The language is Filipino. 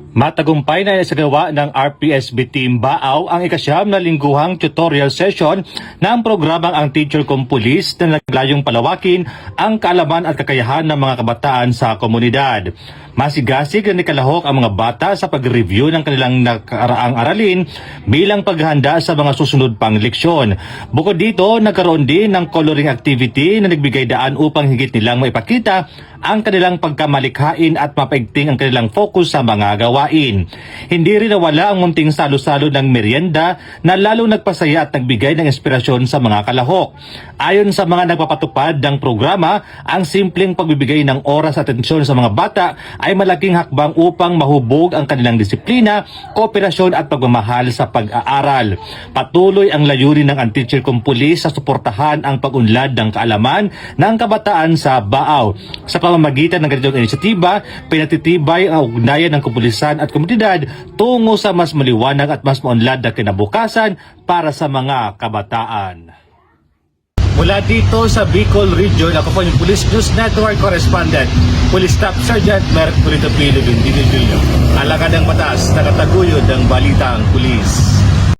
Matagumpay na isagawa ng RPSB Team Baaw ang ikasyam na lingguhang tutorial session ng programang Ang Teacher Kong Pulis na naglayong palawakin ang kaalaman at kakayahan ng mga kabataan sa komunidad. Masigasig na nikalahok ang mga bata sa pag-review ng kanilang nakaraang aralin bilang paghahanda sa mga susunod pang leksyon. Bukod dito, nagkaroon din ng coloring activity na nagbigay daan upang higit nilang maipakita ang kanilang pagkamalikhain at mapaigting ang kanilang focus sa mga gawain. Hindi rin nawala ang munting salo-salo ng merienda na lalong nagpasaya at nagbigay ng inspirasyon sa mga kalahok. Ayon sa mga nagpapatupad ng programa, ang simpleng pagbibigay ng oras at atensyon sa mga bata ay malaking hakbang upang mahubog ang kanilang disiplina, kooperasyon at pagmamahal sa pag-aaral. Patuloy ang layunin ng Ang Teacher Kong Pulis sa suportahan ang pag-unlad ng kaalaman ng kabataan sa Baaw. Sa pamamagitan ng ganitong inisyatiba, pinatitibay ang ugnayan ng kapulisan at komunidad tungo sa mas maliwanag at mas maunlad na kinabukasan para sa mga kabataan. Mula dito sa Bicol Region, ako po yung Police News Network Correspondent, Police Staff Sergeant Mercury Tapilo Bindino Jr. Alakad ng batas, nakataguyod ng balitang pulis.